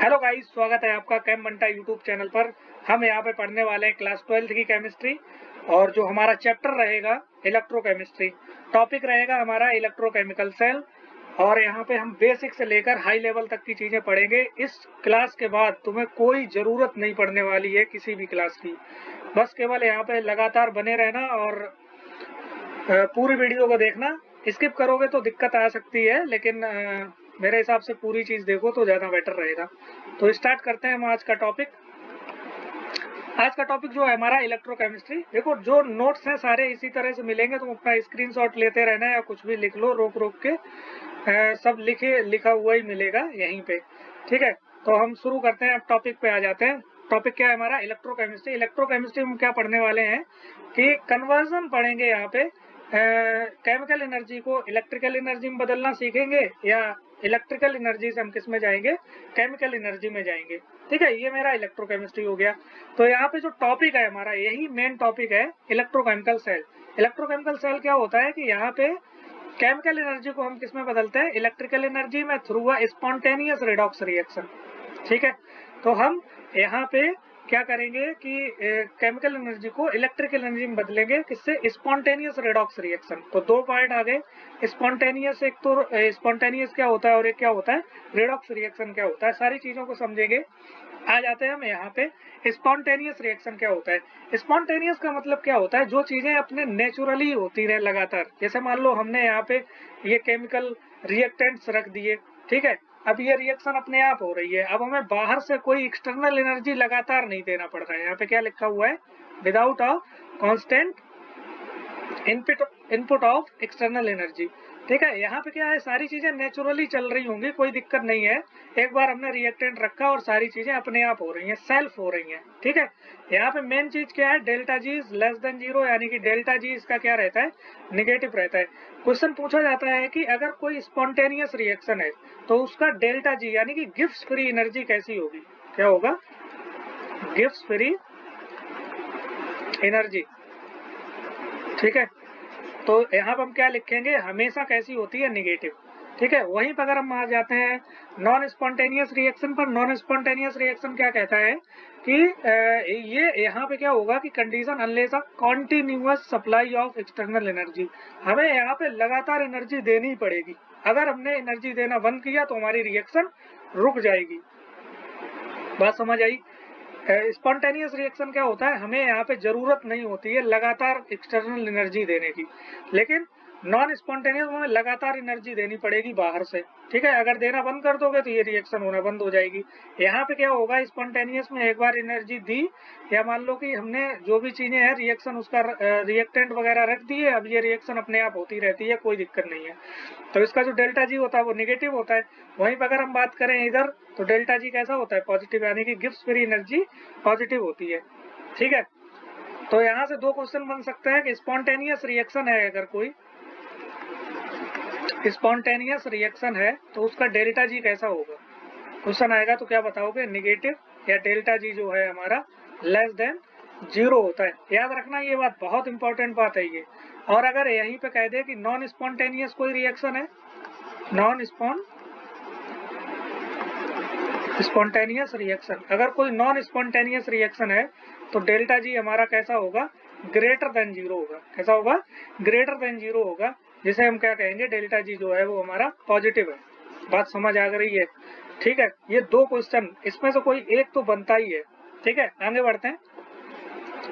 Hello guys, स्वागत है आपका कैम बंटा यूट्यूब चैनल पर। हम यहाँ पे पढ़ने वाले हैं क्लास 12 की केमिस्ट्री और जो हमारा चैप्टर रहेगा इलेक्ट्रोकेमिस्ट्री। टॉपिक रहेगा हमारा इलेक्ट्रोकेमिकल सेल और यहाँ पे हम बेसिक से लेकर हाई लेवल तक की चीजें पढ़ेंगे। इस क्लास के बाद तुम्हें कोई जरूरत नहीं पड़ने वाली है किसी भी क्लास की, बस केवल यहाँ पे लगातार बने रहना और पूरी वीडियो को देखना। स्किप करोगे तो दिक्कत आ सकती है, लेकिन मेरे हिसाब से पूरी चीज देखो तो ज्यादा बेटर रहेगा। तो स्टार्ट करते हैं हम आज का टॉपिक। आज का टॉपिक जो है हमारा इलेक्ट्रोकेमिस्ट्री। देखो, जो नोट्स हैं सारे इसी तरह से मिलेंगे, तुम अपना स्क्रीनशॉट लेते रहना है या कुछ भी लिख लो रोक रोक के। सब लिखा हुआ ही मिलेगा यहीं पे, ठीक है। तो हम शुरू करते हैं, अब टॉपिक पे आ जाते हैं। टॉपिक क्या है हमारा? इलेक्ट्रोकेमिस्ट्री। इलेक्ट्रोकेमिस्ट्री में क्या पढ़ने वाले हैं कि कन्वर्जन पढ़ेंगे यहाँ पे। केमिकल एनर्जी को इलेक्ट्रिकल एनर्जी में बदलना सीखेंगे, या इलेक्ट्रिकल एनर्जी से हम किस में जाएंगे? केमिकल एनर्जी में जाएंगे, ठीक है। ये मेरा इलेक्ट्रोकेमिस्ट्री हो गया। तो यहाँ पे जो टॉपिक है हमारा, यही मेन टॉपिक है, इलेक्ट्रोकेमिकल सेल। इलेक्ट्रोकेमिकल सेल क्या होता है कि यहाँ पे केमिकल एनर्जी को हम किस में बदलते हैं? इलेक्ट्रिकल एनर्जी में, through a spontaneous redox reaction, ठीक है। तो हम यहाँ पे क्या करेंगे कि केमिकल एनर्जी को इलेक्ट्रिकल एनर्जी में बदलेंगे, किससे? Spontaneous redox reaction. तो दो पार्ट आ गए स्पॉन्टेनियस। एक तो स्पॉन्टेनियस क्या होता है और एक क्या होता है रेडॉक्स रिएक्शन क्या होता है, सारी चीजों को समझेंगे। आ जाते हैं हम यहाँ पे स्पॉन्टेनियस रिएक्शन क्या होता है। स्पॉन्टेनियस का मतलब क्या होता है? जो चीजें अपने नेचुरली होती रहे लगातार। जैसे मान लो हमने यहाँ पे ये केमिकल रिएक्टेंट्स रख दिए, ठीक है। अब ये रिएक्शन अपने आप हो रही है, अब हमें बाहर से कोई एक्सटर्नल एनर्जी लगातार नहीं देना पड़ रहा है। यहाँ पे क्या लिखा हुआ है? Without a constant input of external energy, ठीक है। यहाँ पे क्या है, सारी चीजें नेचुरली चल रही होंगी, कोई दिक्कत नहीं है। एक बार हमने रिएक्टेंट रखा और सारी चीजें अपने आप हो रही हैं, सेल्फ हो रही हैं, ठीक है। यहाँ पे मेन चीज क्या है? Delta G is less than zero, यानी कि डेल्टा जी इसका क्या रहता है? निगेटिव रहता है। क्वेश्चन पूछा जाता है कि अगर कोई स्पॉन्टेनियस रिएक्शन है तो उसका डेल्टा जी यानी कि गिब्स फ्री एनर्जी कैसी होगी? क्या होगा? गिब्स फ्री एनर्जी, ठीक है। तो यहाँ पर हम क्या लिखेंगे? हमेशा कैसी होती है? निगेटिव, ठीक है। वहीं पर अगर हम आ जाते हैं नॉन स्पॉन्टेनियस रिएक्शन पर, नॉन स्पॉन्टेनियस रिएक्शन क्या कहता है कि ये यहाँ पे क्या होगा कि condition unless a continuous supply of external energy, हमें यहाँ पे लगातार एनर्जी देनी पड़ेगी। अगर हमने एनर्जी देना बंद किया तो हमारी रिएक्शन रुक जाएगी। बात समझ आई? स्पॉन्टेनियस रिएक्शन क्या होता है? हमें यहाँ पे जरूरत नहीं होती है लगातार एक्सटर्नल एनर्जी देने की, लेकिन नॉन स्पॉन्टेनियस में लगातार एनर्जी देनी पड़ेगी बाहर से, ठीक है। अगर देना बंद कर दोगे तो ये रिएक्शन होना बंद हो जाएगी। यहाँ पे क्या होगा? स्पॉन्टेनियस में एक बार एनर्जी दी, या मान लो कि हमने जो भी चीजें हैं रिएक्शन उसका रिएक्टेंट वगैरह रख दिए, अब ये रिएक्शन अपने आप होती रहती है, कोई दिक्कत नहीं है। तो इसका जो डेल्टा जी होता है वो निगेटिव होता है। वहीं पर अगर हम बात करें इधर, तो डेल्टा जी कैसा होता है? पॉजिटिव, यानी कि गिब्स फ्री एनर्जी पॉजिटिव होती है, ठीक है। तो यहाँ से दो क्वेश्चन बन सकते हैं कि स्पॉन्टेनियस रिएक्शन है, अगर कोई स्पॉन्टेनियस रिएक्शन है तो उसका डेल्टा जी कैसा होगा? क्वेश्चन आएगा तो क्या बताओगे? निगेटिव, या डेल्टा जी जो है हमारा लेस देन जीरो होता है। याद रखना, ये बात बहुत इंपॉर्टेंट बात है ये। और अगर यहीं पे कह दे कि नॉन स्पॉन्टेनियस कोई रिएक्शन है, नॉन स्पॉन्टेनियस रिएक्शन, अगर कोई नॉन स्पॉन्टेनियस रिएक्शन है तो डेल्टा जी हमारा कैसा होगा? ग्रेटर देन जीरो होगा। कैसा होगा? ग्रेटर देन जीरो होगा, जिसे हम क्या कहेंगे? डेल्टा जी जो है वो हमारा पॉजिटिव है। बात समझ आ रही है? ठीक है। ये दो क्वेश्चन, इसमें से कोई एक तो बनता ही है, ठीक है। आगे बढ़ते हैं।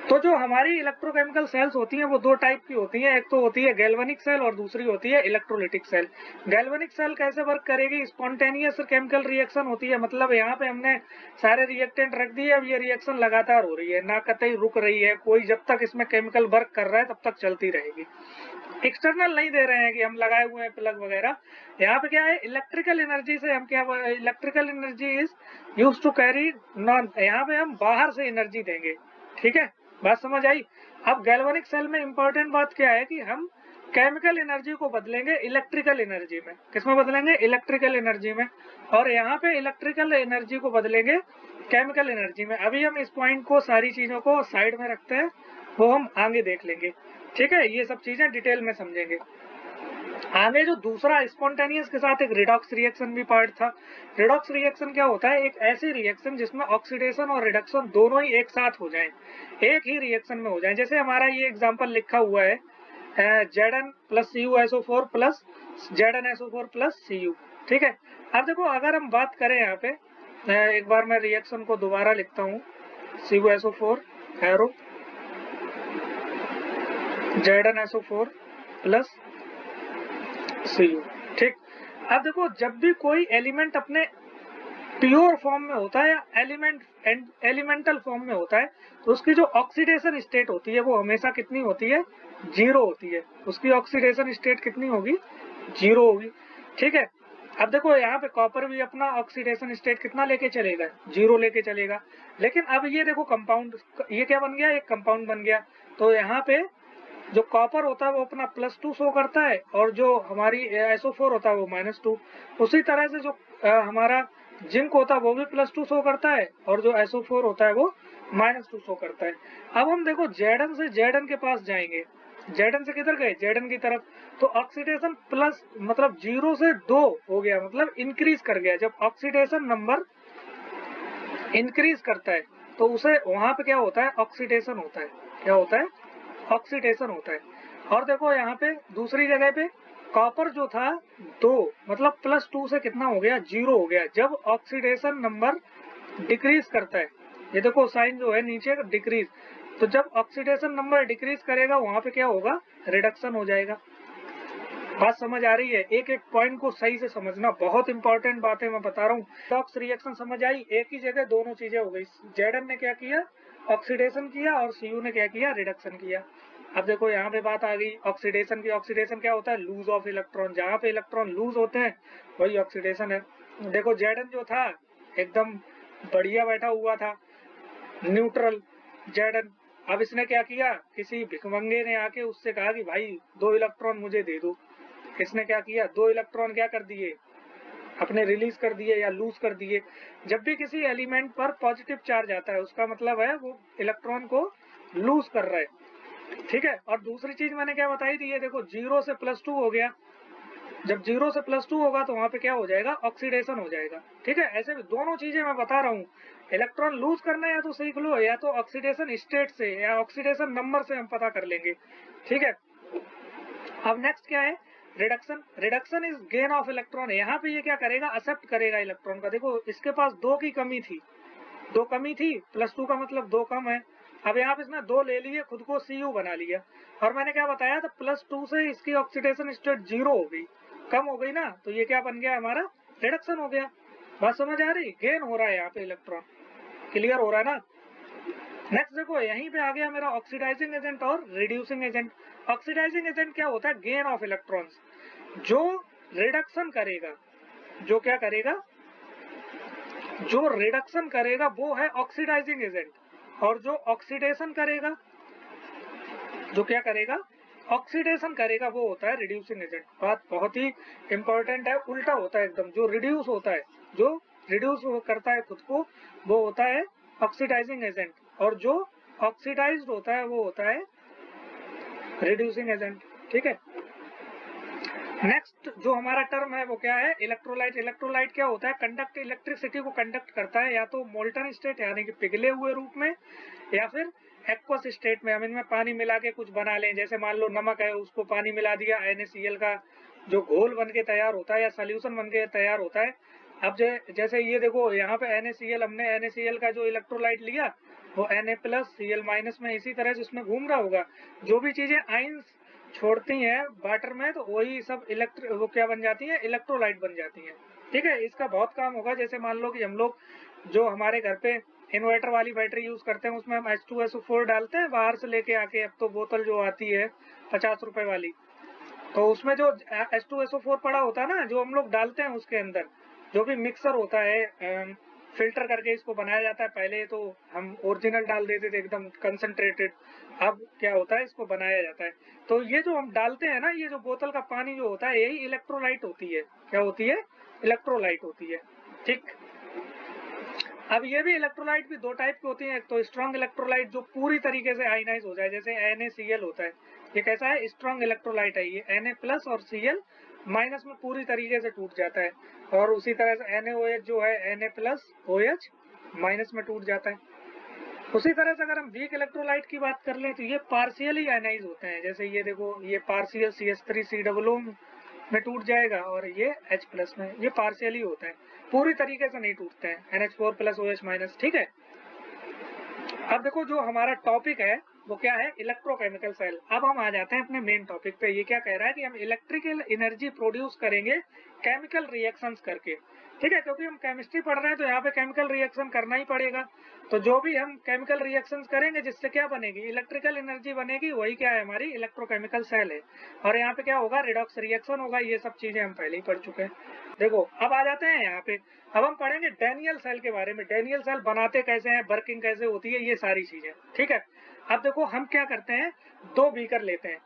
तो जो हमारी इलेक्ट्रोकेमिकल सेल्स होती हैं वो दो टाइप की होती हैं, एक तो होती है गैल्वेनिक सेल और दूसरी होती है इलेक्ट्रोलिटिक सेल। गैल्वेनिक सेल कैसे वर्क करेगी? स्पॉन्टेनियस केमिकल रिएक्शन होती है, मतलब यहाँ पे हमने सारे रिएक्टेंट रख दिए, अब ये रिएक्शन लगातार हो रही है, ना कतई रुक रही है, कोई जब तक इसमें केमिकल वर्क कर रहा है तब तक चलती रहेगी। एक्सटर्नल नहीं दे रहे हैं कि हम लगाए हुए हैं प्लग वगैरह। यहाँ पे क्या है? इलेक्ट्रिकल एनर्जी से हम क्या, electrical energy is use to carry non, यहाँ पे हम बाहर से एनर्जी देंगे, ठीक है। बात समझ आई? अब गैल्वेनिक सेल में इंपॉर्टेंट बात क्या है कि हम केमिकल एनर्जी को बदलेंगे इलेक्ट्रिकल एनर्जी में। किसमें बदलेंगे? इलेक्ट्रिकल एनर्जी में। और यहाँ पे इलेक्ट्रिकल एनर्जी को बदलेंगे केमिकल एनर्जी में। अभी हम इस पॉइंट को, सारी चीजों को साइड में रखते हैं, वो हम आगे देख लेंगे, ठीक है। ये सब चीजें डिटेल में समझेंगे। आगे जो दूसरा स्पॉन्टेनियस के साथ एक रिडॉक्स रिएक्शन भी पार्ट था। रिडॉक्स रिएक्शन क्या होता है? एक ऐसी रिएक्शन जिसमें ऑक्सीडेशन और रिडक्शन दोनों ही एक साथ हो जाएं, एक ही रिएक्शन में हो जाएं। जैसे हमारा ये एग्जांपल लिखा हुआ है Zn plus CuSO4 plus ZnSO4 plus Cu। ठीक है, अब देखो अगर हम बात करें यहाँ पे, एक बार मैं रिएक्शन को दोबारा लिखता हूँ, CuSO4 arrow ZnSO4 plus Cu। ठीक, अब देखो जब भी कोई एलिमेंट अपने प्योर फॉर्म में होता है या एलिमेंटल फॉर्म में होता है, तो उसकी जो ऑक्सीडेशन स्टेट होती है वो हमेशा कितनी होती है? 0 होती है। उसकी ऑक्सीडेशन स्टेट कितनी होगी? 0 होगी। ठीक है, अब देखो यहाँ पे कॉपर भी अपना ऑक्सीडेशन स्टेट कितना लेके चलेगा? 0 लेके चलेगा। लेकिन अब ये देखो कंपाउंड, ये क्या बन गया? एक कंपाउंड बन गया। तो यहाँ पे जो कॉपर होता है वो अपना +2 शो करता है और जो हमारी SO4 होता है वो -2। उसी तरह से जो हमारा जिंक होता है वो भी +2 शो करता है और जो SO4 होता है वो -2 शो करता है। अब हम देखो Zn से Zn के पास जाएंगे, Zn से किधर गए? Zn की तरफ। तो ऑक्सीडेशन प्लस मतलब 0 से 2 हो गया, मतलब इंक्रीज कर गया। जब ऑक्सीडेशन नंबर इंक्रीज करता है तो उसे वहां पे क्या होता है? ऑक्सीडेशन होता है। क्या होता है? ऑक्सीडेशन होता है। और देखो यहाँ पे दूसरी जगह पे कॉपर जो था 2 मतलब +2 से कितना हो गया? 0 हो गया। जब ऑक्सीडेशन नंबर डिक्रीज करता है, ये देखो साइन जो है नीचे डिक्रीज, तो जब ऑक्सीडेशन नंबर डिक्रीज करेगा वहां पे क्या होगा? रिडक्शन हो जाएगा। बात समझ आ रही है? एक एक पॉइंट को सही से समझना, बहुत इंपॉर्टेंट बातें मैं बता रहा हूँ। रिडॉक्स रिएक्शन समझ आई? एक ही जगह दोनों चीजें हो गई। Zn ने क्या किया? ऑक्सीडेशन किया और Cu ने क्या किया? रिडक्शन किया। अब देखो यहाँ पे बात आ गई ऑक्सीडेशन की। ऑक्सीडेशन क्या होता है? Lose of electron. जहाँ पे इलेक्ट्रॉन लूज होते हैं वही ऑक्सीडेशन है। देखो Zn जो था एकदम बढ़िया बैठा हुआ था, न्यूट्रल Zn। अब इसने क्या किया? किसी भिखमंगे ने आके उससे कहा कि भाई 2 इलेक्ट्रॉन मुझे दे दो। इसने क्या किया? 2 इलेक्ट्रॉन क्या कर दिए? अपने रिलीज कर दिए या लूज कर दिए। जब भी किसी एलिमेंट पर पॉजिटिव चार्ज आता है उसका मतलब है वो इलेक्ट्रॉन को लूज कर रहा है। ठीक है, और दूसरी चीज मैंने क्या बताई थी? ये देखो 0 से +2 हो गया। जब 0 से +2 होगा तो वहां पे क्या हो जाएगा? ऑक्सीडेशन हो जाएगा। ठीक है, ऐसे भी दोनों चीजें मैं बता रहा हूँ। इलेक्ट्रॉन लूज करना या तो सीख लो, या तो ऑक्सीडेशन स्टेट से या ऑक्सीडेशन नंबर से हम पता कर लेंगे। ठीक है, अब नेक्स्ट क्या है? Reduction. Reduction is gain of electron. यहाँ पे ये क्या करेगा? एक्सेप्ट करेगा इलेक्ट्रॉन का। देखो इसके पास 2 की कमी थी, 2 कमी थी, +2 का मतलब 2 कम है। अब यहाँ पे इसने 2 ले लिए, खुद को Cu बना लिया। और मैंने क्या बताया था? +2 से इसकी ऑक्सीडेशन स्टेट 0 हो गई, कम हो गई ना, तो ये क्या बन गया? हमारा रिडक्शन हो गया। बात समझ आ रही? गेन हो रहा है यहाँ पे इलेक्ट्रॉन। क्लियर हो रहा है ना? नेक्स्ट देखो यहीं पे आ गया मेरा ऑक्सीडाइजिंग एजेंट और रिड्यूसिंग एजेंट। ऑक्सीडाइजिंग एजेंट क्या होता है? Gain of electrons. जो रिडक्शन करेगा, जो क्या करेगा? जो रिडक्शन करेगा वो है ऑक्सीडाइजिंग एजेंट, और जो ऑक्सीडेशन करेगा, जो क्या करेगा? ऑक्सीडेशन करेगा, वो होता है रिड्यूसिंग एजेंट। बात बहुत ही इंपॉर्टेंट है, उल्टा होता है एकदम। जो रिड्यूस होता है, जो रिड्यूस करता है खुद को, वो होता है ऑक्सीडाइजिंग एजेंट, और जो ऑक्सीडाइज्ड होता है वो होता है रिड्यूसिंग एजेंट। ठीक है, नेक्स्ट जो हमारा टर्म है वो क्या है? इलेक्ट्रोलाइट। इलेक्ट्रोलाइट क्या होता है? कंडक्ट, इलेक्ट्रिसिटी को कंडक्ट करता है, या तो मोल्टन स्टेट यानी कि पिघले हुए रूप में, या फिर एक्वस स्टेट में। हम इनमें पानी मिला के कुछ बना लें, जैसे मान लो नमक है, उसको पानी मिला दिया, NaCl का जो घोल बन के तैयार होता है या सोल्यूशन बन के तैयार होता है। अब जैसे ये देखो यहाँ पे NaCl, हमने NaCl का जो इलेक्ट्रोलाइट लिया वो Na+Cl- में इसी तरह से उसमें घूम रहा होगा। जो भी चीजें आइंस छोड़ती हैं वाटर में तो वही सब वो क्या बन जाती है? इलेक्ट्रोलाइट बन जाती हैं। ठीक है, इसका बहुत काम होगा। जैसे मान लो कि हम लोग जो हमारे घर पे इन्वर्टर वाली बैटरी यूज करते हैं उसमें हम H2SO4 डालते हैं बाहर से लेके आके। अब तो बोतल जो आती है 50 रुपए वाली, तो उसमें जो H2SO4 पड़ा होता है ना, जो हम लोग डालते हैं उसके अंदर, जो भी मिक्सर होता है, फिल्टर करके इसको बनाया जाता है। पहले तो हम ओरिजिनल डाल देते थे एकदम कंसंट्रेटेड, अब क्या होता है? इसको बनाया जाता है। तो ये जो हम डालते हैं ना, ये जो बोतल का पानी जो होता है, यही इलेक्ट्रोलाइट होती है। क्या होती है? इलेक्ट्रोलाइट होती है। ठीक, अब ये भी इलेक्ट्रोलाइट भी 2 टाइप की होती है। एक तो स्ट्रॉन्ग इलेक्ट्रोलाइट जो पूरी तरीके से आयनाइज हो जाए, जैसे NaCl होता है, ये कैसा है, स्ट्रॉन्ग इलेक्ट्रोलाइट है ये, Na+ और Cl- में पूरी तरीके से टूट जाता है, और उसी तरह से NaOH जो है Na+ OH- में टूट जाता है। उसी तरह से अगर हम वीक इलेक्ट्रोलाइट की बात कर लें तो ये पार्शियली आयनाइज होते हैं, जैसे ये देखो, ये पार्शियल CH3COO में टूट जाएगा और ये H+ में, ये पार्शियली होता है, पूरी तरीके से नहीं टूटते हैं, NH4+ OH-। ठीक है, अब देखो जो हमारा टॉपिक है वो क्या है, इलेक्ट्रोकेमिकल सेल। अब हम आ जाते हैं अपने मेन टॉपिक पे। ये क्या कह रहा है कि हम इलेक्ट्रिकल एनर्जी प्रोड्यूस करेंगे केमिकल रिएक्शंस करके। ठीक है, क्योंकि हम केमिस्ट्री पढ़ रहे हैं तो यहाँ पे केमिकल रिएक्शन करना ही पड़ेगा। तो जो भी हम केमिकल रिएक्शंस करेंगे जिससे क्या बनेगी, इलेक्ट्रिकल एनर्जी बनेगी, वही क्या है, हमारी इलेक्ट्रोकेमिकल सेल है। और यहाँ पे क्या होगा, रिडॉक्स रिएक्शन होगा। ये सब चीजें हम पहले ही पढ़ चुके हैं। देखो अब आ जाते हैं यहाँ पे, अब हम पढ़ेंगे डैनियल सेल के बारे में, डैनियल सेल बनाते कैसे हैं, वर्किंग कैसे होती है, ये सारी चीजें। ठीक है, अब देखो हम क्या करते हैं, दो बीकर लेते हैं,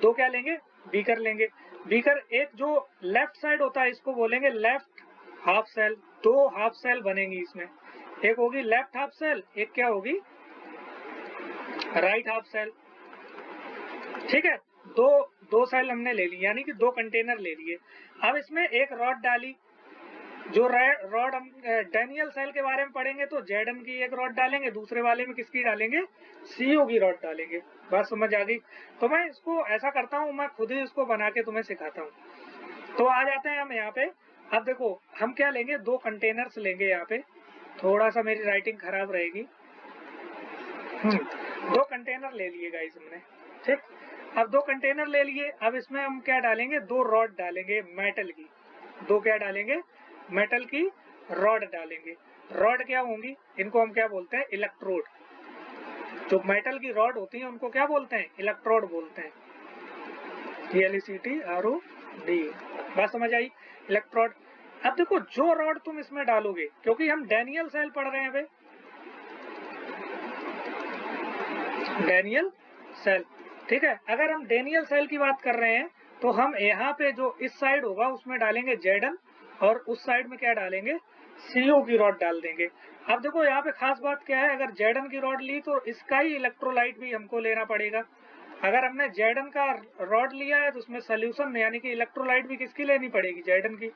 दो क्या लेंगे, बीकर लेंगे। बीकर एक जो लेफ्ट साइड होता है इसको बोलेंगे लेफ्ट हाफ सेल, दो हाफ सेल बनेंगी इसमें, एक होगी लेफ्ट हाफ सेल, एक क्या होगी, राइट हाफ सेल। ठीक है, दो दो सेल हमने ले ली, यानी कि दो कंटेनर ले लिए। अब इसमें एक रॉड डाली, जो रॉड हम डैनियल सेल के बारे में पढ़ेंगे तो Zn की एक रॉड डालेंगे, दूसरे वाले में किसकी डालेंगे, Cu की रॉड डालेंगे। बात समझ आ गई? तो मैं इसको ऐसा करता हूँ, मैं खुद ही इसको बना के तुम्हें सिखाता हूँ। तो आ जाते हैं हम यहाँ पे। अब देखो हम क्या लेंगे, दो कंटेनर्स लेंगे। यहाँ पे थोड़ा सा मेरी राइटिंग खराब रहेगी। दो कंटेनर ले लिए गाइस हमने। ठीक, अब दो कंटेनर ले लिए, अब इसमें हम क्या डालेंगे, दो रॉड डालेंगे मेटल की, दो क्या डालेंगे, मेटल की रॉड डालेंगे। रॉड क्या होंगी, इनको हम क्या बोलते हैं, इलेक्ट्रोड। जो मेटल की रॉड होती है उनको क्या बोलते हैं, इलेक्ट्रोड बोलते हैं, ELECTROD। बात समझ आई, इलेक्ट्रोड। अब देखो जो रॉड तुम इसमें डालोगे, क्योंकि हम डैनियल सेल पढ़ रहे हैं भाई, डैनियल सेल। ठीक है, अगर हम डैनियल सेल की बात कर रहे हैं तो हम यहाँ पे जो इस साइड होगा उसमें डालेंगे Zn, और उस साइड में क्या डालेंगे, Cu की रॉड डाल देंगे। अब देखो यहाँ पे खास बात क्या है, अगर Zn की रॉड ली तो इसका ही इलेक्ट्रोलाइट भी हमको लेना पड़ेगा। अगर हमने Zn का रॉड लिया है तो उसमें सोल्यूशन यानी कि इलेक्ट्रोलाइट भी किसकी लेनी पड़ेगी, Zn की।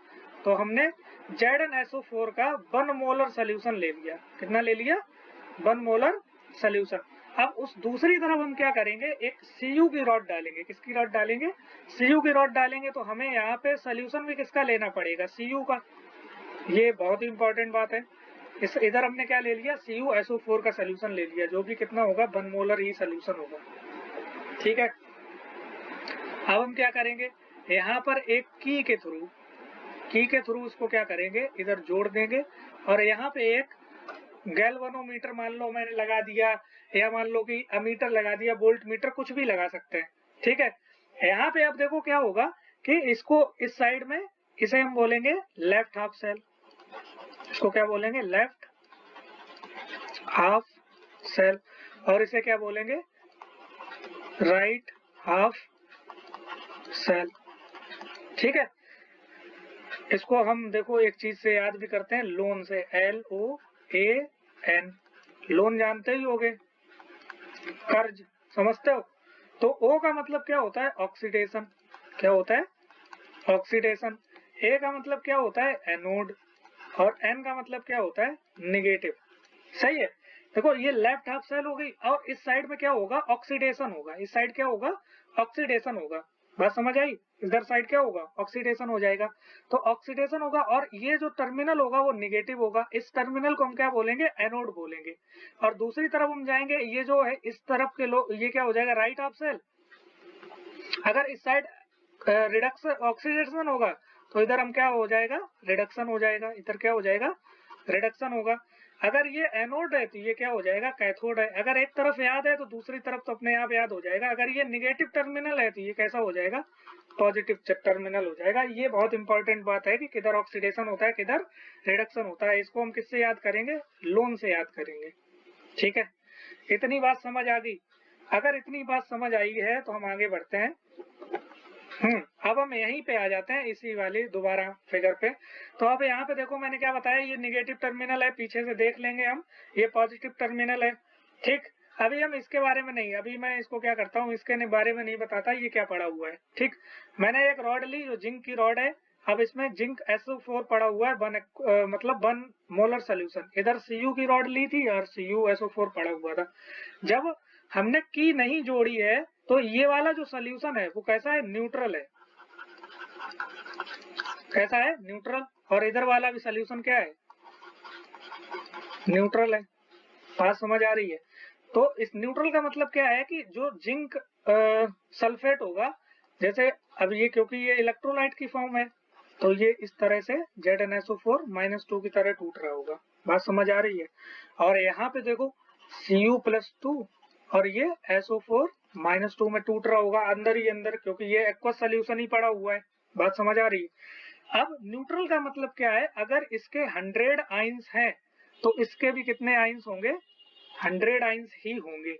तो हमने ZnSO4 का 1 मोलर सोल्यूशन ले लिया। कितना ले लिया, 1 मोलर सोल्यूशन। अब उस दूसरी तरफ हम क्या करेंगे, एक Cu की रॉड डालेंगे। किसकी रॉड डालेंगे, Cu की रॉड डालेंगे। तो हमें यहाँ पे सोल्यूशन भी किसका लेना पड़ेगा, Cu का। ये बहुत ही इंपॉर्टेंट बात है। इस इधर हमने क्या ले लिया, CuSO4 का सोल्यूशन ले लिया, जो भी कितना होगा, 1 मोलर ही सोल्यूशन होगा। ठीक है, अब हम क्या करेंगे, यहाँ पर एक की के थ्रू उसको क्या करेंगे, इधर जोड़ देंगे। और यहाँ पे एक गैल्वेनोमीटर मान लो मैंने लगा दिया, या मान लो कि अमीटर लगा दिया, वोल्ट मीटर, कुछ भी लगा सकते हैं। ठीक है, यहाँ पे अब देखो क्या होगा कि इसको इस साइड में, इसे हम बोलेंगे लेफ्ट हाफ सेल। इसको क्या बोलेंगे, लेफ्ट हाफ सेल। और इसे क्या बोलेंगे, राइट हाफ सेल। ठीक है, इसको हम देखो एक चीज से याद भी करते हैं, लोन से, LOAN। लोन जानते ही होगे, कर्ज, समझते हो। तो O का मतलब क्या होता है, ऑक्सीडेशन। क्या होता है, ऑक्सीडेशन। A का मतलब क्या होता है, एनोड। और N का मतलब क्या होता है, निगेटिव। सही है, देखो ये लेफ्ट हाफ सेल हो गई, और इस साइड में क्या होगा, ऑक्सीडेशन होगा। इस साइड क्या होगा, ऑक्सीडेशन होगा। बात समझ आई, इधर साइड क्या होगा, ऑक्सीडेशन हो जाएगा। तो ऑक्सीडेशन होगा, और ये जो टर्मिनल होगा वो निगेटिव होगा। इस टर्मिनल को हम क्या बोलेंगे, एनोड बोलेंगे। और दूसरी तरफ हम जाएंगे, ये जो है इस तरफ के लोग, ये क्या हो जाएगा, राइट हाफ सेल। अगर इस साइड रिडक्शन ऑक्सीडेशन होगा तो इधर हम क्या हो जाएगा, रिडक्शन हो जाएगा। इधर क्या हो जाएगा, रिडक्शन होगा। अगर ये एनोड है तो ये क्या हो जाएगा, कैथोड है। अगर एक तरफ याद है तो दूसरी तरफ तो अपने आप याद हो जाएगा। अगर ये निगेटिव टर्मिनल है तो ये कैसा हो जाएगा, पॉजिटिव टर्मिनल हो जाएगा। ये बहुत इंपॉर्टेंट बात है कि किधर ऑक्सीडेशन होता है, किधर रिडक्शन होता है। इसको हम किससे याद करेंगे, लोन से याद करेंगे। ठीक है, इतनी बात समझ आ गई। अगर इतनी बात समझ आई है तो हम आगे बढ़ते हैं। अब हम यहीं पे आ जाते हैं, इसी वाली दोबारा फिगर पे। तो अब यहाँ पे देखो मैंने क्या बताया, ये निगेटिव टर्मिनल है, पीछे से देख लेंगे हम, ये पॉजिटिव टर्मिनल है। ठीक, अभी हम इसके बारे में नहीं, अभी मैं इसको क्या करता हूँ, इसके बारे में नहीं बताता ये क्या पड़ा हुआ है। ठीक, मैंने एक रॉड ली जो जिंक की रॉड है। अब इसमें जिंक SO4 पड़ा हुआ है, मतलब 1 मोलर सोल्यूशन। इधर Cu की रॉड ली थी और CuSO4 पड़ा हुआ था। जब हमने की नहीं जोड़ी है तो ये वाला जो सोल्यूशन है वो कैसा है, न्यूट्रल है। कैसा है, न्यूट्रल। और इधर वाला भी सोल्यूशन क्या है, न्यूट्रल है। बात समझ आ रही है। तो इस न्यूट्रल का मतलब क्या है कि जो जिंक सल्फेट होगा, जैसे अब ये क्योंकि ये इलेक्ट्रोलाइट की फॉर्म है तो ये इस तरह से ZnSO4-2 की तरह टूट रहा होगा। बात समझ आ रही है। और यहाँ पे देखो Cu+2 और ये SO4-2 में टूट रहा होगा अंदर ही अंदर, क्योंकि ये एक्वस सोल्यूशन ही पड़ा हुआ है। बात समझ आ रही है। अब न्यूट्रल का मतलब क्या है, अगर इसके 100 आइंस हैं तो इसके भी कितने आइंस होंगे, 100 आइंस ही होंगे।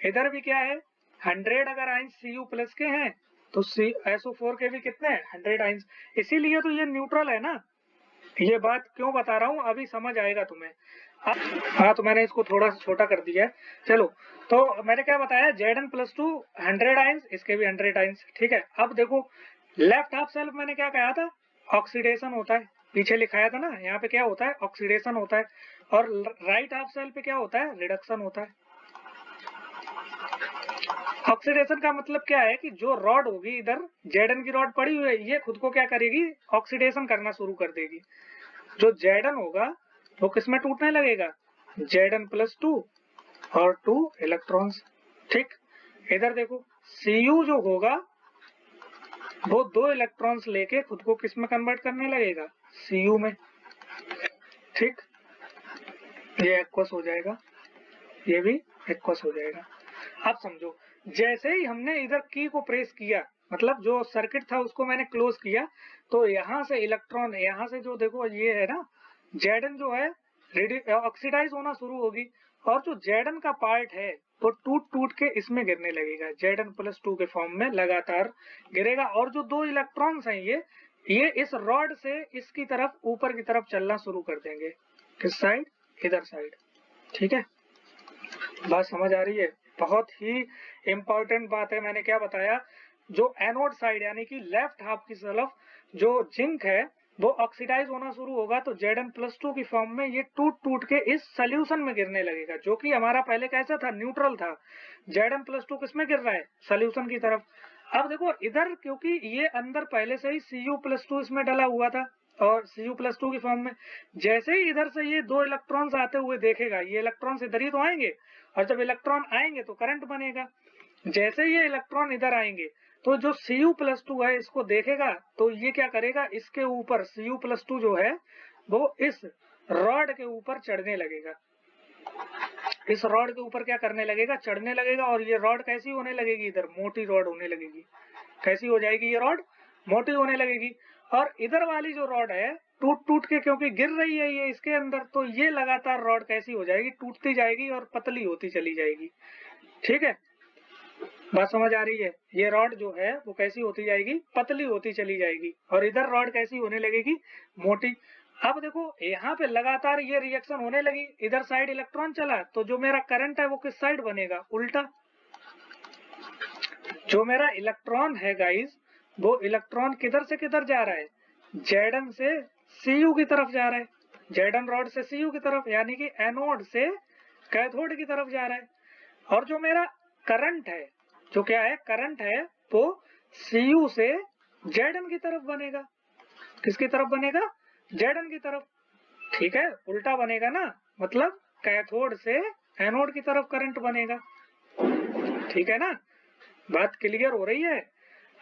इधर भी क्या है, 100 अगर आइंस Cu+ के हैं तो SO4 के भी कितने हैं, 100 आइंस। इसीलिए तो ये न्यूट्रल है ना। ये बात क्यों बता रहा हूँ अभी समझ आएगा तुम्हें। हाँ, तो मैंने इसको थोड़ा सा छोटा कर दिया है। चलो, तो मैंने क्या बताया, Zn+2 100 आइंस, इसके भी 100 आइंस। ठीक है, अब देखो लेफ्ट हाफ सेल्फ मैंने क्या कहा था, ऑक्सीडेशन होता है। पीछे लिखाया था ना, यहाँ पे क्या होता है, ऑक्सीडेशन होता है। और राइट हाफ सेल पे क्या होता है, रिडक्शन होता है। ऑक्सीडेशन का मतलब क्या है कि जो रॉड होगी, इधर Zn की रॉड पड़ी हुई है, ये खुद को क्या करेगी, ऑक्सीडेशन करना शुरू कर देगी। जो Zn होगा वो किसमें टूटने लगेगा, Zn+2 और 2 इलेक्ट्रॉन्स। ठीक, इधर देखो Cu जो होगा वो 2 इलेक्ट्रॉन्स लेके खुद को किस में कन्वर्ट करने लगेगा, Cu में। ठीक, ये एक्वस हो जाएगा, ये भी एक्वस हो जाएगा। अब समझो, जैसे ही हमने इधर की को प्रेस किया, मतलब जो सर्किट था उसको मैंने क्लोज किया, तो यहाँ से इलेक्ट्रॉन, यहाँ से जो देखो ये है ना, Zn जो है ऑक्सीडाइज होना शुरू होगी। और जो Zn का पार्ट है वो टूट टूट के इसमें गिरने लगेगा, Zn+2 के फॉर्म में लगातार गिरेगा। और जो 2 इलेक्ट्रॉन्स हैं ये इस रॉड से इसकी तरफ, ऊपर की तरफ चलना शुरू कर देंगे। किस साइड, इधर साइड। ठीक है, बात समझ आ रही है। बहुत ही इंपॉर्टेंट बात है। मैंने क्या बताया, जो एनोड साइड यानी कि लेफ्ट हाफ की तरफ जो जिंक है वो ऑक्सीडाइज होना शुरू होगा, तो Zn+2 की फॉर्म में ये टूट टूट के इस सोल्यूशन में गिरने लगेगा, जो कि हमारा पहले कैसा था, न्यूट्रल था। Zn+2 किसमें गिर रहा है, सोल्यूशन की तरफ। अब देखो इधर, क्योंकि ये अंदर पहले से ही Cu+2 इसमें डला हुआ था और Cu+2 की फॉर्म में, जैसे ही इधर से ये 2 इलेक्ट्रॉन्स आते हुए देखेगा, ये इलेक्ट्रॉन्स इधर ही तो आएंगे, और जब इलेक्ट्रॉन आएंगे तो करंट बनेगा। जैसे ये इलेक्ट्रॉन इधर आएंगे तो जो Cu+2 है इसको देखेगा, तो ये क्या करेगा, इसके ऊपर Cu+2 जो है वो इस रॉड के ऊपर चढ़ने लगेगा। इस रॉड के ऊपर क्या करने लगेगा, चढ़ने लगेगा। और ये रॉड कैसी होने लगेगी, इधर मोटी रॉड होने लगेगी। कैसी हो जाएगी ये रॉड, मोटी होने लगेगी। और इधर वाली जो रॉड है टूट टूट के, क्योंकि गिर रही है ये इसके अंदर, तो ये लगातार रॉड कैसी हो जाएगी, टूटती जाएगी और पतली होती चली जाएगी। ठीक है, बात समझ आ रही है। ये रॉड जो है वो कैसी होती जाएगी, पतली होती चली जाएगी। और इधर रॉड कैसी होने लगेगी, मोटी। अब देखो यहाँ पे लगातार ये रिएक्शन होने लगी, इधर साइड इलेक्ट्रॉन चला, तो जो मेरा करंट है वो किस साइड बनेगा, उल्टा। जो मेरा इलेक्ट्रॉन है गाइस, वो इलेक्ट्रॉन किधर से किधर जा रहा है, Zn से Cu की तरफ जा रहा है। Zn रॉड से Cu की तरफ, यानी कि एनोड से कैथोड की तरफ जा रहा है। और जो मेरा करंट है, जो क्या है, करंट है, वो Cu से Zn की तरफ बनेगा। किसकी तरफ बनेगा, Zn की तरफ। ठीक है, उल्टा बनेगा ना, मतलब कैथोड से एनोड की तरफ करंट बनेगा। ठीक है ना, बात क्लियर हो रही है।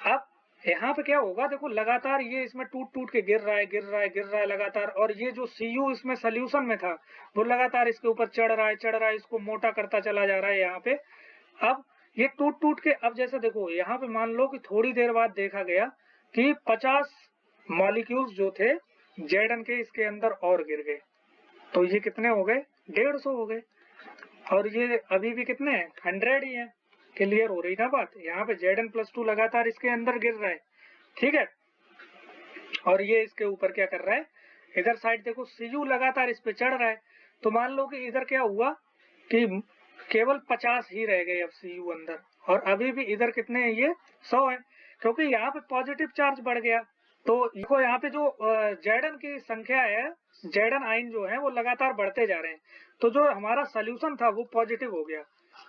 अब यहाँ पे क्या होगा, देखो लगातार ये इसमें टूट टूट के गिर रहा है, गिर रहा है, गिर रहा है लगातार। और ये जो Cu इसमें सोल्यूशन में था वो लगातार इसके ऊपर चढ़ रहा है, चढ़ रहा है, इसको मोटा करता चला जा रहा है यहाँ पे। अब ये टूट टूट के, अब जैसे देखो यहाँ पे मान लो कि थोड़ी देर बाद देखा गया कि 50 मॉलिक्यूल्स जो थे Zn के इसके अंदर और गिर गए, तो ये कितने हो गए, 150 हो गए। और ये अभी भी कितने हैं, 100 ही है। क्लियर हो रही ना बात। यहाँ पे Zn+2 लगातार इसके अंदर गिर रहा है। ठीक है, और ये इसके ऊपर क्या कर रहा है, इधर साइड देखो Cu लगातार इस पे चढ़ रहा है। तो मान लो कि इधर क्या हुआ कि केवल 50 ही रह गए अब CU अंदर, और अभी भी इधर कितने हैं, ये 100 है, क्योंकि यहाँ पे पॉजिटिव चार्ज बढ़ गया। तो देखो यहाँ पे जो Zn की संख्या है, Zn आयन जो है वो लगातार बढ़ते जा रहे हैं। तो जो हमारा सोल्यूशन था वो पॉजिटिव हो गया।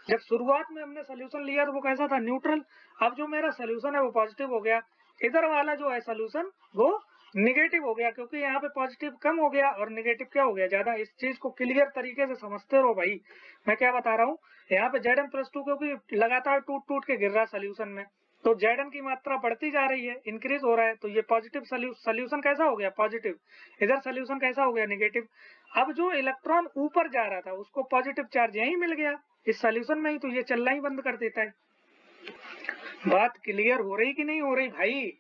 जब शुरुआत में हमने सोल्यूशन लिया तो वो कैसा था, न्यूट्रल। अब जो मेरा सोल्यूशन है वो पॉजिटिव हो गया। इधर वाला जो है सोल्यूशन वो निगेटिव हो गया, क्योंकि यहाँ पे पॉजिटिव कम हो गया और निगेटिव क्या हो गया, ज्यादा। इस चीज को क्लियर तरीके से समझते रहो भाई, मैं क्या बता रहा हूँ। यहाँ पे Zn+2 क्योंकि लगातार टूट टूट के गिर रहा है सोल्यूशन में, तो Zn की मात्रा बढ़ती जा रही है, इंक्रीज हो रहा है, तो ये पॉजिटिव सोल्यूशन कैसा हो गया, पॉजिटिव। इधर सोल्यूशन कैसा हो गया, निगेटिव। अब जो इलेक्ट्रॉन ऊपर जा रहा था उसको पॉजिटिव चार्ज यही मिल गया इस सोल्यूशन में ही, तो ये चलना ही बंद कर देता है। बात क्लियर हो रही कि नहीं हो रही भाई,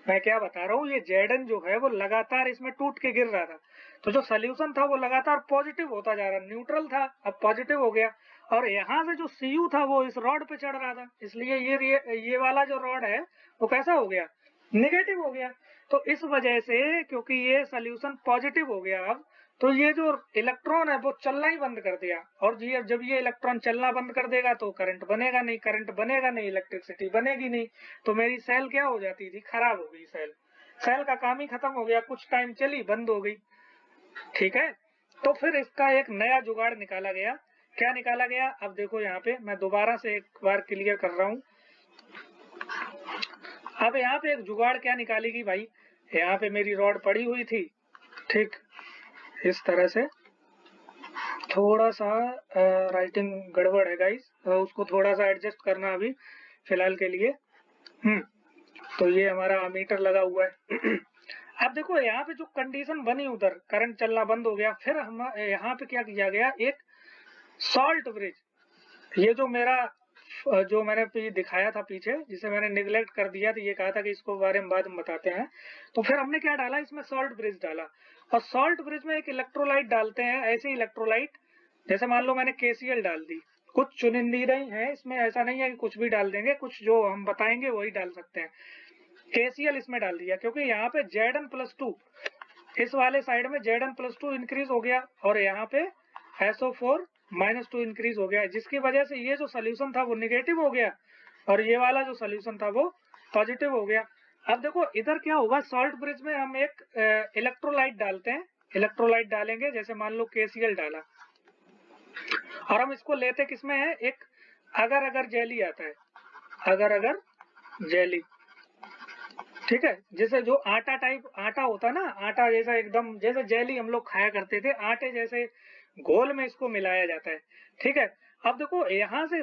मैं क्या बता रहा हूँ। ये Zn जो है वो लगातार इसमें टूट के गिर रहा था, तो जो सोल्यूशन था वो लगातार पॉजिटिव होता जा रहा, न्यूट्रल था अब पॉजिटिव हो गया। और यहाँ से जो Cu था वो इस रॉड पे चढ़ रहा था, इसलिए ये वाला जो रॉड है वो कैसा हो गया, निगेटिव हो गया। तो इस वजह से, क्योंकि ये सोल्यूशन पॉजिटिव हो गया अब, तो ये जो इलेक्ट्रॉन है वो चलना ही बंद कर दिया। और जब ये इलेक्ट्रॉन चलना बंद कर देगा तो करंट बनेगा नहीं, करंट बनेगा नहीं, इलेक्ट्रिसिटी बनेगी नहीं। तो मेरी सेल क्या हो जाती थी, खराब हो गई। सेल का काम ही खत्म हो गया, कुछ टाइम चली बंद हो गई। ठीक है, तो फिर इसका एक नया जुगाड़ निकाला गया। क्या निकाला गया, अब देखो यहाँ पे मैं दोबारा से एक बार क्लियर कर रहा हूँ। अब यहाँ पे एक जुगाड़ क्या निकालेगी भाई, यहाँ पे मेरी रॉड पड़ी हुई थी, ठीक इस तरह से। थोड़ा सा राइटिंग गड़बड़ है गाइस, उसको थोड़ा सा एडजस्ट करना अभी फिलहाल के लिए। तो ये हमारा मीटर लगा हुआ है। अब देखो यहाँ पे जो कंडीशन बनी, उधर करंट चलना बंद हो गया। फिर हम यहाँ पे क्या किया गया, एक सॉल्ट ब्रिज, ये जो मैंने दिखाया था पीछे, जिसे मैंने निगलेक्ट कर दिया था, ये कहा था कि इसको बारे में बाद में बताते हैं। तो फिर हमने क्या डाला, इसमें सॉल्ट ब्रिज डाला। और सॉल्ट ब्रिज में एक इलेक्ट्रोलाइट डालते हैं, ऐसे इलेक्ट्रोलाइट जैसे मान लो मैंने KCl डाल दी। कुछ चुनिंदा ही है इसमें, ऐसा नहीं है कि कुछ भी डाल देंगे, कुछ जो हम बताएंगे वही डाल सकते हैं। KCl इसमें डाल दिया, क्योंकि यहाँ पे Zn+2, इस वाले साइड में Zn+2 इंक्रीज हो गया, और यहाँ पे SO4-2 इंक्रीज हो गया, जिसकी वजह से ये जो सोल्यूशन था वो निगेटिव हो गया, और ये वाला जो सोल्यूशन था वो पॉजिटिव हो गया। अब देखो इधर क्या होगा, सॉल्ट ब्रिज में हम एक इलेक्ट्रोलाइट डालते हैं, इलेक्ट्रोलाइट डालेंगे, जैसे मान लो KCl डाला, और हम इसको लेते किसमें है, एक अगर जेली आता है, अगर जेली, ठीक है। जैसे जो आटा टाइप आटा होता ना, आटा जैसा एकदम, जैसे जेली हम लोग खाया करते थे, आटे जैसे घोल में इसको मिलाया जाता है, ठीक है। अब देखो यहाँ से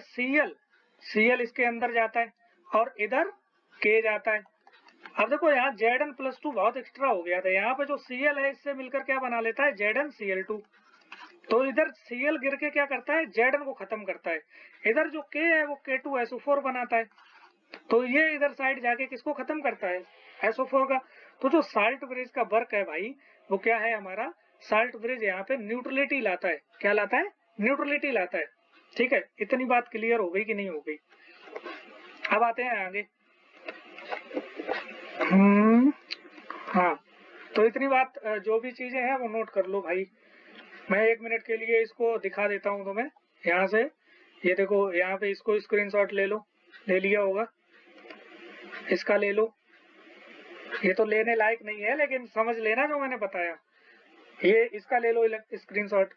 Cl इसके अंदर जाता है, और इधर K जाता है। अब देखो यहाँ Zn+2 बहुत एक्स्ट्रा हो गया था, यहाँ पे जो Cl है इससे मिलकर क्या बना लेता है, ZnCl2। तो इधर Cl गिर के क्या करता है, Zn को खत्म करता है। इधर जो K है वो K2SO4 बनाता है, तो ये इधर साइड जाके किसको खत्म करता है, SO4 का। तो जो साल्ट ब्रिज का वर्क है भाई, वो क्या है हमारा, साल्ट ब्रिज यहाँ पे न्यूट्रलिटी लाता है। क्या लाता है, न्यूट्रलिटी लाता है। ठीक है, इतनी बात क्लियर हो गई कि नहीं हो गई। अब आते हैं आगे। हाँ, तो इतनी बात, जो भी चीजें हैं वो नोट कर लो भाई। मैं 1 मिनट के लिए इसको दिखा देता हूँ तुम्हें यहाँ से। ये देखो यहाँ पे, इसको स्क्रीनशॉट ले लो, ले लिया होगा, इसका ले लो। ये तो लेने लायक नहीं है, लेकिन समझ लेना जो मैंने बताया। ये इसका ले लो स्क्रीनशॉट।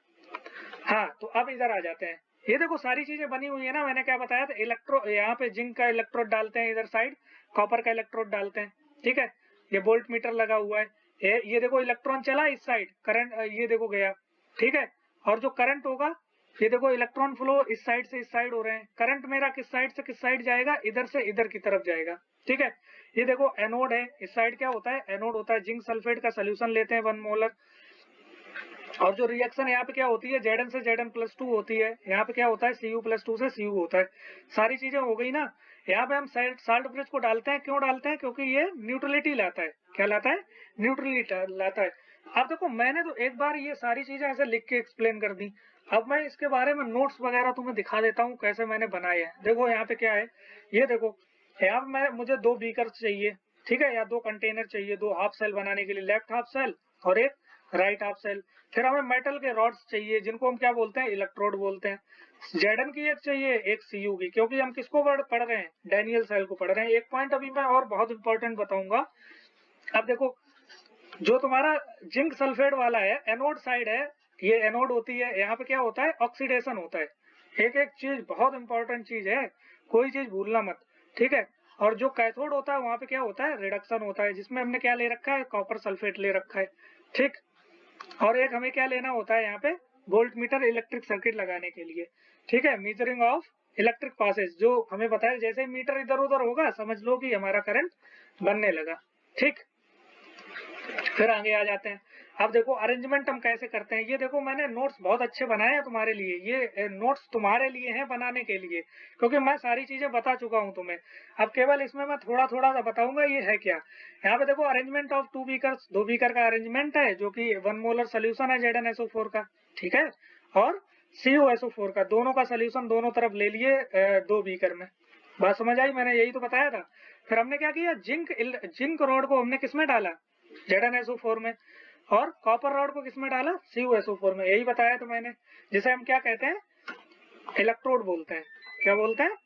हाँ, तो अब इधर आ जाते हैं। ये देखो सारी चीजें बनी हुई है ना, मैंने क्या बताया था, यहाँ पे जिंक का इलेक्ट्रोड डालते हैं, इधर साइड कॉपर का इलेक्ट्रोड डालते हैं, ठीक है। ये वोल्ट मीटर लगा हुआ है, ये देखो इलेक्ट्रॉन चला इस साइड, करंट ये देखो गया, ठीक है। और जो करंट होगा, ये देखो इलेक्ट्रॉन फ्लो इस साइड से इस साइड हो रहे हैं। करंट मेरा किस साइड से किस साइड जाएगा, इधर से इधर की तरफ जाएगा, ठीक है। ये देखो एनोड है, इस साइड क्या होता है, एनोड होता है, जिंक सल्फेट का सोल्यूशन लेते हैं 1 मोलर। और जो रिएक्शन यहाँ पे क्या होती है, Zn से Zn+2 होती है, यहाँ पे क्या होता है, Cu+2 से Cu होता है। सारी चीजें हो गई ना। यहाँ पे हम साल्ट ब्रिज को डालते हैं, क्यों डालते हैं, क्योंकि ये न्यूट्रलिटी लाता है। क्या लाता है, न्यूट्रलिटी लाता है। अब देखो मैंने तो एक बार ये सारी चीजें ऐसे लिख के एक्सप्लेन कर दी, अब मैं इसके बारे में नोट्स वगैरह तुम्हें दिखा देता हूँ कैसे मैंने बनाए हैं। देखो यहाँ पे क्या है, ये देखो यहाँ पे मुझे 2 बीकर चाहिए, ठीक है, या 2 कंटेनर चाहिए, 2 हाफ सेल बनाने के लिए, लेफ्ट हाफ सेल और एक राइट हाफ सेल। फिर हमें मेटल के रॉड्स चाहिए जिनको हम क्या बोलते हैं, इलेक्ट्रोड बोलते हैं। जेडन की एक चाहिए, एक सीयू की, क्योंकि हम किसको पढ़ रहे हैं, डैनियल सेल को पढ़ रहे हैं। एक पॉइंट अभी मैं और बहुत इंपॉर्टेंट बताऊंगा। अब देखो जो तुम्हारा जिंक सल्फेट वाला है, एनोड साइड है, ये एनोड होती है, यहाँ पे क्या होता है, ऑक्सीडेशन होता है। एक एक चीज बहुत इंपॉर्टेंट चीज है, कोई चीज भूलना मत, ठीक है। और जो कैथोड होता है वहां पे क्या होता है, रिडक्शन होता है, जिसमें हमने क्या ले रखा है, कॉपर सल्फेट ले रखा है, ठीक। और एक हमें क्या लेना होता है यहाँ पे, वोल्ट मीटर इलेक्ट्रिक सर्किट लगाने के लिए, ठीक है, मीजरिंग ऑफ इलेक्ट्रिक पासेज, जो हमें बताया जैसे मीटर इधर उधर होगा समझ लो कि हमारा करंट बनने लगा, ठीक। फिर आगे आ जाते हैं। अब देखो अरेंजमेंट हम कैसे करते हैं, ये देखो मैंने नोट्स बहुत अच्छे बनाए हैं तुम्हारे लिए, ये नोट्स तुम्हारे लिए हैं बनाने के लिए, क्योंकि मैं सारी चीजें बता चुका हूं तुम्हें। अब केवल इसमें मैं थोड़ा थोड़ा सा बताऊंगा ये है क्या। यहाँ पे देखो अरेंजमेंट ऑफ 2 बीकर्स, 2 बीकर का अरेंजमेंट है, जो कि 1 मोलर सोल्यूशन है ZnSO4 का, ठीक है, और CuSO4 का, दोनों का सोल्यूशन दोनों तरफ ले लिए 2 बीकर में। बात समझ आई, मैंने यही तो बताया था। फिर हमने क्या किया, जिंक रॉड को हमने किसमें डाला, ZnSO4 में, और कॉपर रॉड को किसमें डाला, CuSO4 में, यही बताया तो मैंने, जिसे हम क्या कहते हैं, इलेक्ट्रोड बोलते हैं। क्या बोलते हैं,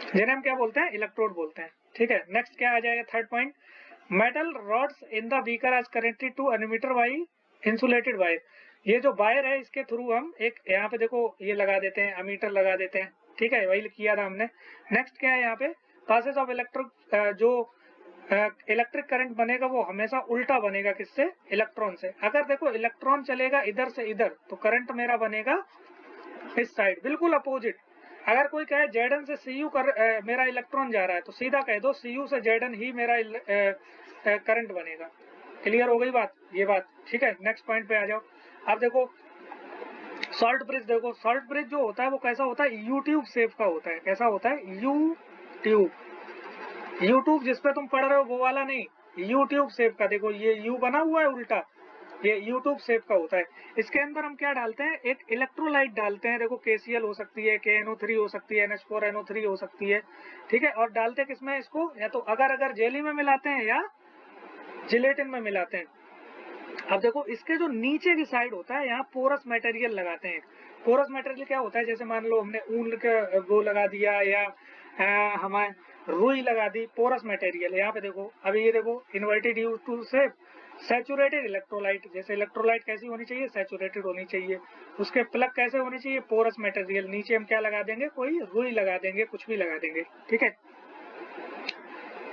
जिन्हें हम क्या बोलते हैं, इलेक्ट्रोड बोलते हैं, ठीक है। नेक्स्ट क्या आ जाएगा, third point, metal rods in the beaker are connected to ammeter by insulated wire. ये जो वायर है इसके थ्रू हम एक यहाँ पे देखो ये लगा देते हैं, अमीटर लगा देते हैं, ठीक है, वही किया था हमने। नेक्स्ट क्या है यहाँ पे, पासेज ऑफ इलेक्ट्रिक, जो इलेक्ट्रिक करंट बनेगा वो हमेशा उल्टा बनेगा, किससे, इलेक्ट्रॉन से। अगर देखो इलेक्ट्रॉन चलेगा इधर से इधर तो करंट मेरा बनेगा इस साइड, बिल्कुल अपोजिट। अगर कोई कहे Zn से Cu मेरा इलेक्ट्रॉन जा रहा है तो सीधा कह दो Cu से Zn ही मेरा करंट बनेगा। क्लियर हो गई बात, ये बात, ठीक है। नेक्स्ट पॉइंट पे आ जाओ। अब देखो सॉल्ट ब्रिज, देखो सॉल्ट ब्रिज जो होता है वो कैसा होता है, यू ट्यूब शेप का होता है। कैसा होता है, यू ट्यूब, यूट्यूब जिसपे तुम पढ़ रहे हो वो वाला नहीं, यूट्यूब शेप का। देखो ये यू बना हुआ है उल्टा, ये यूट्यूब शेप का होता है। इसके अंदर हम क्या डालते हैं, एक इलेक्ट्रोलाइट डालते हैं। देखो KCl हो सकती है, KNO3 हो सकती है, NH4NO3 हो सकती है, ठीक है। और डालते किसमें इसको, या तो अगर जेली में मिलाते हैं या जिलेटिन में मिलाते हैं। अब देखो इसके जो नीचे की साइड होता है यहाँ पोरस मटेरियल लगाते हैं। पोरस मटेरियल क्या होता है, जैसे मान लो हमने ऊन का वो लगा दिया या हमें रुई लगा दी, पोरस मटेरियल। यहाँ पे देखो अभी ये देखो इन्वर्टेड U2 से सैचुरेटेड इलेक्ट्रोलाइट, जैसे इलेक्ट्रोलाइट कैसी होनी चाहिए, सैचुरेटेड होनी चाहिए। उसके प्लग कैसे होने चाहिए, पोरस मटेरियल। नीचे हम क्या लगा देंगे, कोई रुई लगा देंगे, कुछ भी लगा देंगे, ठीक है।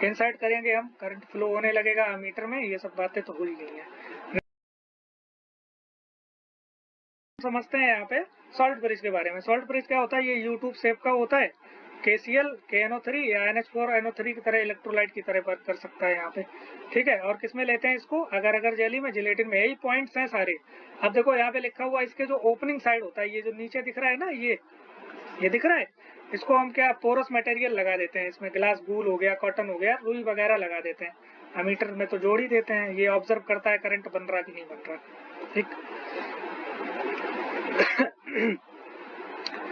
इंसर्ट करेंगे हम, करंट फ्लो होने लगेगा मीटर में, ये सब बातें तो हो ही गई है। समझते हैं यहाँ पे सॉल्ट ब्रिज के बारे में। सॉल्ट ब्रिज क्या होता है, ये यूट्यूब शेप का होता है। KCl KNO3 या NH4NO3 की तरह इलेक्ट्रोलाइट की तरह वर्क कर सकता है यहाँ पे, ठीक है। और किसमें लेते हैं इसको, अगर जेली में, जिलेटिन में, यही पॉइंट्स हैं सारे। अब देखो यहाँ पे लिखा हुआ, इसके जो ओपनिंग साइड होता है, ये जो नीचे दिख रहा है ना, ये दिख रहा है, इसको हम क्या पोरस मटेरियल लगा देते हैं। इसमें ग्लास वूल हो गया, कॉटन हो गया, रुई वगैरह लगा देते हैं। अमीटर में तो जोड़ ही देते हैं, ये ऑब्जर्व करता है करंट बन रहा कि नहीं बन रहा, ठीक।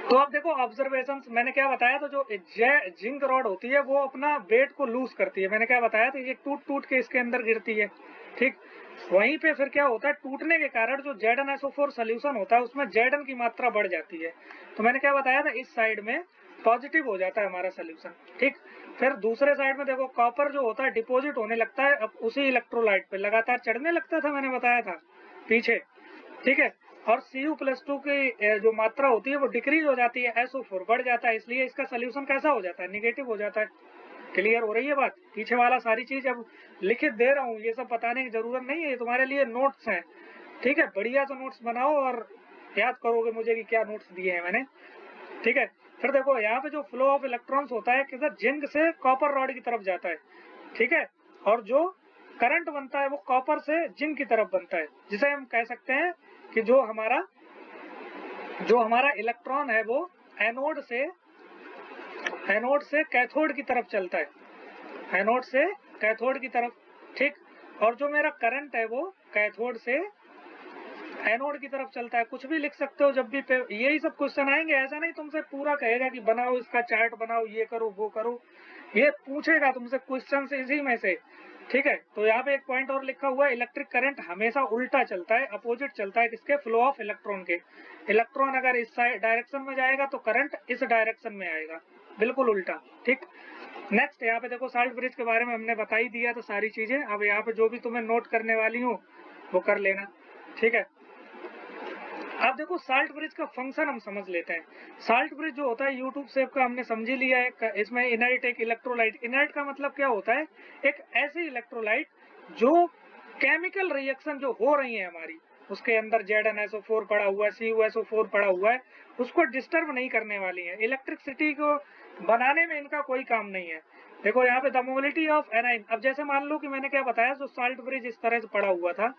तो अब देखो ऑब्जर्वेशन मैंने क्या बताया, तो जो जिंक रॉड होती है वो अपना वेट को लूज करती है। मैंने क्या बताया था, ये टूट के इसके अंदर गिरती है, ठीक। वहीं पे फिर क्या होता है, टूटने के कारण जो ZnSO4 सोल्यूशन होता है उसमें Zn की मात्रा बढ़ जाती है। तो मैंने क्या बताया था, इस साइड में पॉजिटिव हो जाता है हमारा सोल्यूशन, ठीक। फिर दूसरे साइड में देखो कॉपर जो होता है डिपोजिट होने लगता है, अब उसी इलेक्ट्रोलाइट पे लगातार चढ़ने लगता था, मैंने बताया था पीछे, ठीक है। और Cu+2 की जो मात्रा होती है वो डिक्रीज हो जाती है, SO4 बढ़ जाता है, इसलिए इसका सोल्यूशन कैसा हो जाता है, निगेटिव हो जाता है। क्लियर हो रही है बात, पीछे वाला सारी चीज अब लिखित दे रहा हूँ, ये सब बताने की जरूरत नहीं है, ये तुम्हारे लिए नोट्स हैं, ठीक है। बढ़िया से नोट्स बनाओ और याद करोगे मुझे कि क्या नोट्स दिए हैं मैंने, ठीक है। फिर देखो यहाँ पे जो फ्लो ऑफ इलेक्ट्रॉन्स होता है किधर, जिंक से कॉपर रॉड की तरफ जाता है, ठीक है। और जो करंट बनता है वो कॉपर से जिंक की तरफ बनता है, जिसे हम कह सकते हैं कि जो हमारा इलेक्ट्रॉन है वो एनोड से कैथोड की तरफ चलता है, एनोड से कैथोड की तरफ, ठीक। और जो मेरा करंट है वो कैथोड से एनोड की तरफ चलता है। कुछ भी लिख सकते हो जब भी यही सब क्वेश्चन आएंगे, ऐसा नहीं तुमसे पूरा कहेगा कि बनाओ इसका चार्ट बनाओ, ये करो वो करो, ये पूछेगा तुमसे क्वेश्चन से इसी में से ठीक है, तो यहाँ पे एक पॉइंट और लिखा हुआ है, इलेक्ट्रिक करंट हमेशा उल्टा चलता है, अपोजिट चलता है किसके, फ्लो ऑफ इलेक्ट्रॉन के। इलेक्ट्रॉन अगर इस डायरेक्शन में जाएगा तो करंट इस डायरेक्शन में आएगा, बिल्कुल उल्टा। ठीक, नेक्स्ट यहाँ पे देखो साल्ट ब्रिज के बारे में हमने बता ही दिया तो सारी चीजें। अब यहाँ पे जो भी तुम्हें नोट करने वाली हूँ वो कर लेना, ठीक है। अब देखो साल्ट ब्रिज का फंक्शन हम समझ लेते हैं। साल्ट ब्रिज जो होता है यूट्यूब शेप का हमने समझ ही लिया है। इसमें इनर्ट एक इलेक्ट्रोलाइट, इनर्ट का मतलब क्या होता है, एक ऐसी इलेक्ट्रोलाइट जो केमिकल रिएक्शन जो हो रही है हमारी, उसके अंदर ZnSO4 पड़ा हुआ है, CuSO4 पड़ा हुआ है, उसको डिस्टर्ब नहीं करने वाली है। इलेक्ट्रिसिटी को बनाने में इनका कोई काम नहीं है। देखो यहाँ पे द मोबिलिटी ऑफ एनाइन, अब जैसे मान लो कि मैंने क्या बताया, जो साल्ट ब्रिज इस तरह से पड़ा हुआ था,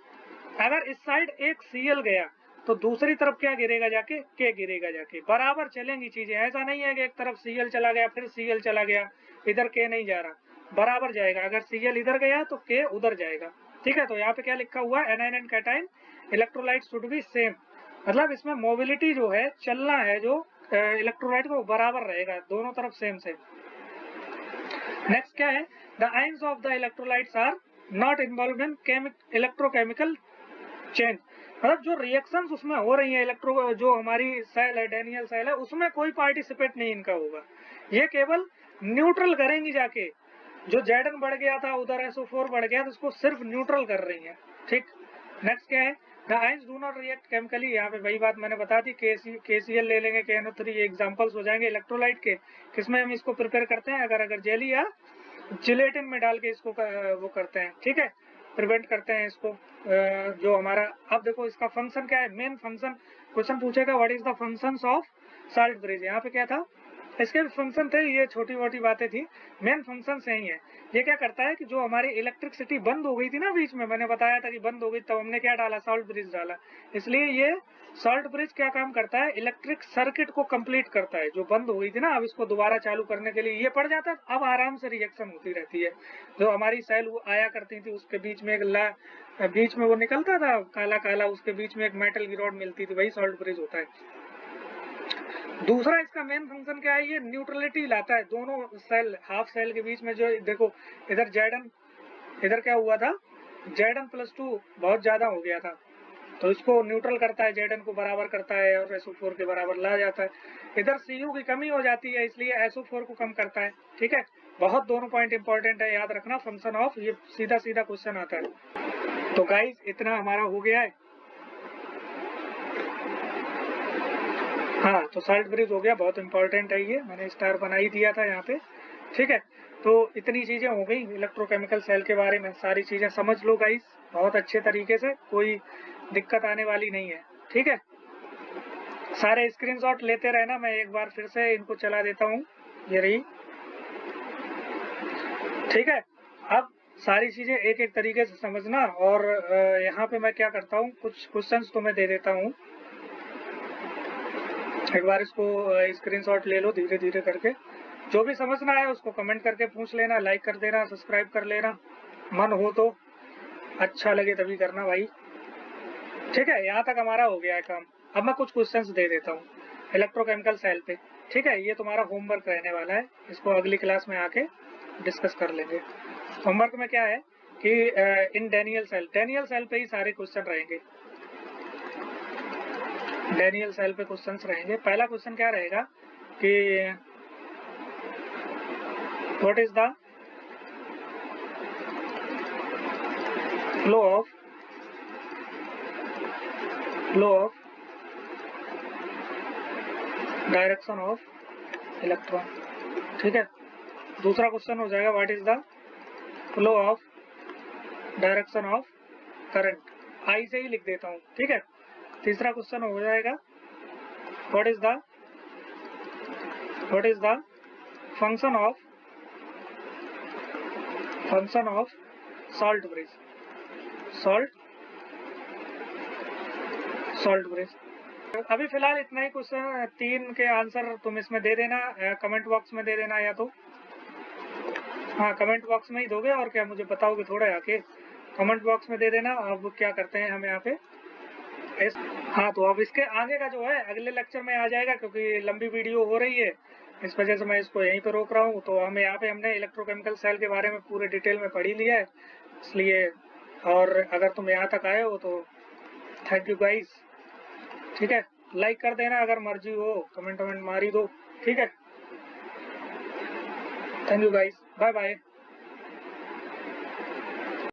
अगर इस साइड एक Cl गया तो दूसरी तरफ क्या गिरेगा जाके, K गिरेगा जाके। बराबर चलेंगी चीजें, ऐसा नहीं है कि एक तरफ Cl चला गया फिर Cl चला गया, इधर K नहीं जा रहा, बराबर जाएगा। अगर Cl इधर गया तो K उधर जाएगा, ठीक है। तो यहाँ पे क्या लिखा हुआ है, A9 and cation electrolyte should be same, मतलब इसमें मोबिलिटी जो है, चलना है जो इलेक्ट्रोलाइट को बराबर रहेगा, दोनों तरफ सेम सेम। नेक्स्ट क्या है, the ions of the electrolytes are not involve in electrochemical change, मतलब जो रिएक्शंस उसमें हो रही है, इलेक्ट्रो जो हमारी सेल है, डेनियल सेल है, उसमें कोई पार्टिसिपेट नहीं इनका होगा। ये केवल न्यूट्रल करेंगी जाके, जो Zn बढ़ गया था उधर SO4 बढ़ गया तो उसको सिर्फ न्यूट्रल कर रही है, ठीक। नेक्स्ट क्या है, the ions do not react chemically, यहाँ पे वही बात मैंने बता दी, KCl ले लेंगे, KNO3, ये एग्जांपल्स हो जाएंगे इलेक्ट्रोलाइट के। किसमें हम इसको प्रिपेयर करते हैं, अगर जेली या जिलेटिन में डाल के इसको वो करते हैं, ठीक है, प्रिवेंट करते हैं इसको जो हमारा। अब देखो इसका फंक्शन क्या है, मेन फंक्शन, क्वेश्चन पूछेगा what is the functions of salt bridge, यहाँ पे क्या था, इसके भी फंक्शन थे, ये छोटी मोटी बातें थी, मेन फंक्शन यही है। ये क्या करता है कि जो हमारी इलेक्ट्रिसिटी बंद हो गई थी ना बीच में, मैंने बताया था कि बंद हो गई, तब हमने क्या डाला, साल्ट ब्रिज डाला। इसलिए ये साल्ट ब्रिज क्या काम करता है, इलेक्ट्रिक सर्किट को कंप्लीट करता है, जो बंद हो गई थी ना, अब इसको दोबारा चालू करने के लिए ये पड़ जाता है, अब आराम से रिएक्शन होती रहती है। जो हमारी सेल आया करती थी उसके बीच में बीच में वो निकलता था काला काला, उसके बीच में एक मेटल की रॉड मिलती थी, वही साल्ट ब्रिज होता है। दूसरा इसका मेन फंक्शन क्या है, ये न्यूट्रलिटी लाता है दोनों सेल, हाफ सेल के बीच में। जो देखो इधर Zn, इधर क्या हुआ था, Zn+2 बहुत ज्यादा हो गया था, तो इसको न्यूट्रल करता है, Zn को बराबर करता है और SO4 के बराबर ला जाता है। इधर Cu की कमी हो जाती है, इसलिए SO4 को कम करता है, ठीक है। बहुत दोनों पॉइंट इंपॉर्टेंट है, याद रखना, फंक्शन ऑफ, ये सीधा सीधा क्वेश्चन आता है। तो गाइस इतना हमारा हो गया है, हाँ, तो साल्ट ब्रिज हो गया, बहुत इंपॉर्टेंट है ये, मैंने स्टार बना ही दिया था यहाँ पे, ठीक है। तो इतनी चीजें हो गई इलेक्ट्रोकेमिकल सेल के बारे में, सारी चीजें समझ लो गाइस बहुत अच्छे तरीके से, कोई दिक्कत आने वाली नहीं है, ठीक है। सारे स्क्रीनशॉट लेते रहना, मैं एक बार फिर से इनको चला देता हूँ, ये रही, ठीक है। अब सारी चीजें एक एक तरीके से समझना, और यहाँ पे मैं क्या करता हूँ, कुछ क्वेश्चंस तुम्हें दे देता हूँ, एक बार इसको स्क्रीनशॉट ले लो धीरे धीरे करके। जो भी समझना है उसको कमेंट करके पूछ लेना, लाइक कर देना, सब्सक्राइब कर लेना, मन हो तो, अच्छा लगे तभी करना भाई, ठीक है। यहाँ तक हमारा हो गया है काम। अब मैं कुछ क्वेश्चंस दे देता हूँ इलेक्ट्रोकेमिकल सेल पे, ठीक है। ये तुम्हारा होमवर्क रहने वाला है, इसको अगली क्लास में आके डिस्कस कर लेंगे। होमवर्क में क्या है कि इन डेनियल सेल पे ही सारे क्वेश्चन रहेंगे, डेनियल सेल पे क्वेश्चंस रहेंगे। पहला क्वेश्चन क्या रहेगा कि what is the flow of direction of electron, ठीक है। दूसरा क्वेश्चन हो जाएगा what is the flow of direction of current, I से ही लिख देता हूँ, ठीक है। तीसरा क्वेश्चन हो जाएगा what is the function of salt bridge, salt bridge. अभी फिलहाल इतना ही क्वेश्चन, 3 के आंसर तुम इसमें दे देना, कमेंट बॉक्स में दे देना, या तो हाँ कमेंट बॉक्स में ही दोगे, और क्या मुझे बताओगे थोड़ा आके, कमेंट बॉक्स में दे देना। अब क्या करते हैं हम यहाँ पे हाँ, तो अब इसके आगे का जो है अगले लेक्चर में आ जाएगा, क्योंकि लंबी वीडियो हो रही है, इस वजह से मैं इसको यहीं पे रोक रहा हूँ। तो हम यहाँ पे हमने इलेक्ट्रोकेमिकल सेल के बारे में पूरे डिटेल में पढ़ ही लिया है, इसलिए। और अगर तुम यहाँ तक आए हो तो थैंक यू गाइस। ठीक है, लाइक कर देना अगर मर्जी हो, कमेंट वमेंट मारी दो। ठीक है, thank you guys, bye bye.